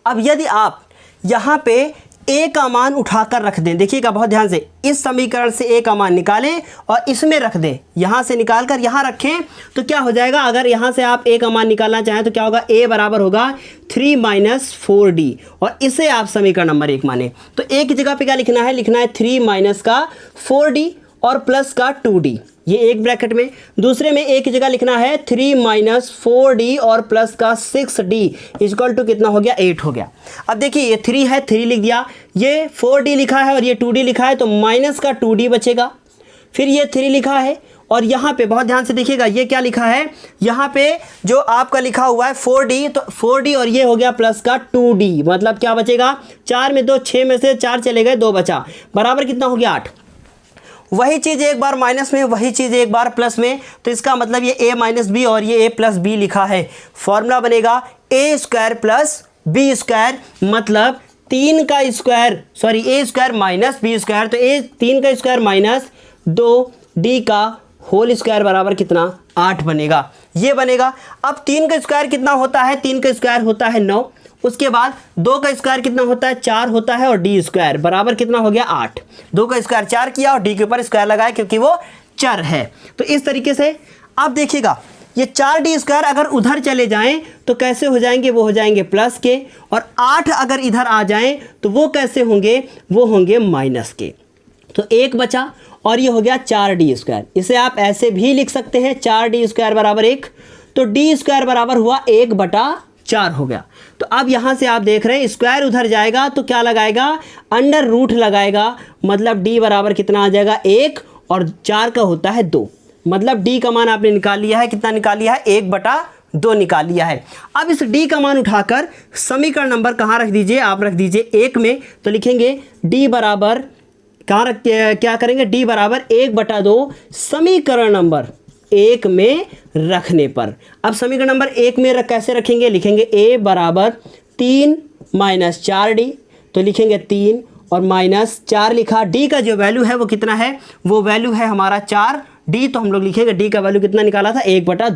अब यदि आप यहाँ पे a का मान उठाकर रख दें। देखिएगा बहुत ध्यान से, इस समीकरण से a का मान निकालें और इसमें रख दें, यहाँ से निकाल कर यहाँ रखें तो क्या हो जाएगा, अगर यहाँ से आप a का मान निकालना चाहें तो क्या होगा, a बराबर होगा 3 - 4d और इसे आप समीकरण नंबर 1 माने। तो a की जगह पे क्या लिखना है, लिखना है 3 माइनस का 4d और प्लस का 2d, ये एक ब्रैकेट में। दूसरे में a की जगह लिखना है 3 - 4d और प्लस का 6d इक्वल टू कितना हो गया, 8 हो गया। अब देखिए ये 3 है, 3 लिख दिया, ये 4d लिखा है और ये 2d लिखा है, तो माइनस का 2d बचेगा। फिर ये 3 लिखा है और यहाँ पे बहुत ध्यान से देखिएगा, ये क्या लिखा है, यहाँ पे जो आपका लिखा हुआ है 4d, तो 4d और ये हो गया प्लस का 2d, मतलब क्या बचेगा, 4 में 2, 6 में से 4 चले गए, 2 बचा, बराबर कितना हो गया, 8। वही चीज़ एक बार माइनस में, वही चीज़ एक बार प्लस में, तो इसका मतलब ये a माइनस बी और ये a प्लस बी लिखा है। फॉर्मूला बनेगा a square plus B square, मतलब 3 का square, sorry a square minus B square, तो a 3 का स्क्वायर माइनस 2d का होल स्क्वायर बराबर कितना, 8 बनेगा, ये बनेगा। अब 3 का स्क्वायर कितना होता है, 3 का स्क्वायर होता है 9, उसके बाद 2 का स्क्वायर कितना होता है, 4 होता है और d स्क्वायर बराबर कितना हो गया, 8। 2 का स्क्वायर 4 किया और d के ऊपर स्क्वायर लगाया क्योंकि वो चर है। तो इस तरीके से आप देखिएगा, ये 4d स्क्वायर अगर उधर चले जाएं तो कैसे हो जाएंगे, वो हो जाएंगे प्लस के, और 8 अगर इधर आ जाएं तो वो कैसे होंगे, वो होंगे माइनस के। तो 1 बचा और ये हो गया 4d स्क्वायर। इसे आप ऐसे भी लिख सकते हैं, 4d स्क्वायर बराबर 1, तो d स्क्वायर बराबर हुआ 1/4 हो गया। तो अब यहाँ से आप देख रहे हैं स्क्वायर उधर जाएगा तो क्या लगाएगा, अंडर रूट लगाएगा, मतलब d बराबर कितना आ जाएगा, 1 और 4 का होता है 2, मतलब d का मान आपने निकाल लिया है, कितना निकाल लिया है, 1/2 निकाल लिया है। अब इस d का मान उठाकर समीकरण नंबर कहाँ रख दीजिए, आप रख दीजिए 1 में, तो लिखेंगे d बराबर कहाँ रख, क्या करेंगे, d बराबर 1/2 समीकरण नंबर 1 में रखने पर। अब समीकरण नंबर 1 में कैसे रखेंगे, लिखेंगे a बराबर 3 - 4d, तो लिखेंगे 3 और माइनस 4 लिखा, d का जो वैल्यू है वो कितना है, वो वैल्यू है हमारा 4d, तो हम लोग लिखेंगे d का वैल्यू कितना निकाला था, 1/2,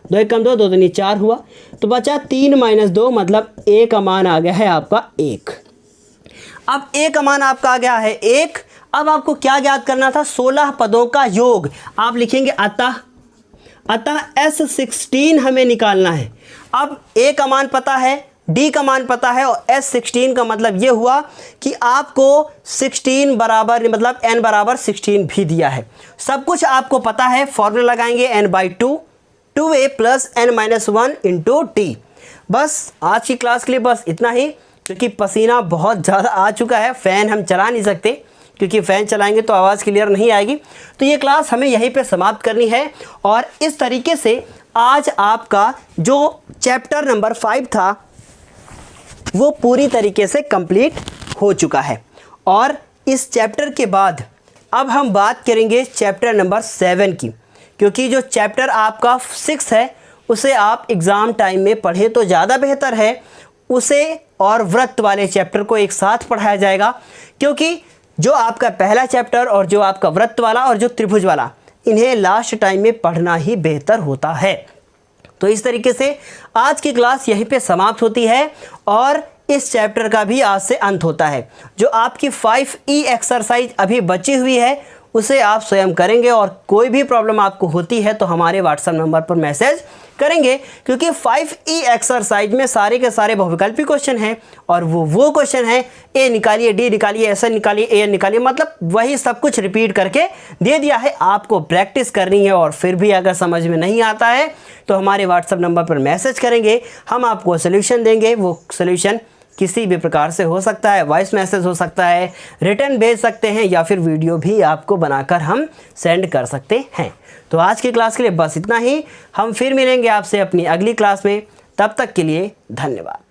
2 1 कम 2 2 दूनी 4 हुआ, तो बचा 3 - 2, मतलब a का मान आ गया है आपका 1। अब a का मान आपका आ गया है 1। अब आपको क्या ज्ञात करना था, 16 पदों का योग। आप लिखेंगे अतः S16 हमें निकालना है। अब a का मान पता है, d का मान पता है और S16 का मतलब ये हुआ कि आपको 16 बराबर, मतलब n बराबर 16 भी दिया है। सब कुछ आपको पता है, फॉर्मूला लगाएंगे n/2 2a + n-1 × t। बस आज की क्लास के लिए बस इतना ही, क्योंकि पसीना बहुत ज़्यादा आ चुका है, फ़ैन हम चला नहीं सकते क्योंकि फ़ैन चलाएंगे तो आवाज़ क्लियर नहीं आएगी। तो ये क्लास हमें यहीं पे समाप्त करनी है, और इस तरीके से आज आपका जो चैप्टर नंबर 5 था वो पूरी तरीके से कंप्लीट हो चुका है। और इस चैप्टर के बाद अब हम बात करेंगे चैप्टर नंबर 7 की, क्योंकि जो चैप्टर आपका 6 है उसे आप एग्ज़ाम टाइम में पढ़े तो ज़्यादा बेहतर है, उसे और व्रत वाले चैप्टर को एक साथ पढ़ाया जाएगा, क्योंकि जो आपका पहला चैप्टर और जो आपका व्रत वाला और जो त्रिभुज वाला, इन्हें लास्ट टाइम में पढ़ना ही बेहतर होता है। तो इस तरीके से आज की क्लास यहीं पे समाप्त होती है और इस चैप्टर का भी आज से अंत होता है। जो आपकी 5E एक्सरसाइज अभी बची हुई है उसे आप स्वयं करेंगे, और कोई भी प्रॉब्लम आपको होती है तो हमारे व्हाट्सएप नंबर पर मैसेज करेंगे, क्योंकि 5E एक्सरसाइज में सारे के सारे बहुविकल्पी क्वेश्चन हैं, और वो क्वेश्चन है ए निकालिए, डी निकालिए, SN निकालिए, AN निकालिए, मतलब वही सब कुछ रिपीट करके दे दिया है, आपको प्रैक्टिस करनी है। और फिर भी अगर समझ में नहीं आता है तो हमारे व्हाट्सएप नंबर पर मैसेज करेंगे, हम आपको सोल्यूशन देंगे। वो सोल्यूशन किसी भी प्रकार से हो सकता है, वॉइस मैसेज हो सकता है, रिटर्न भेज सकते हैं, या फिर वीडियो भी आपको बनाकर हम सेंड कर सकते हैं। तो आज की क्लास के लिए बस इतना ही, हम फिर मिलेंगे आपसे अपनी अगली क्लास में। तब तक के लिए धन्यवाद।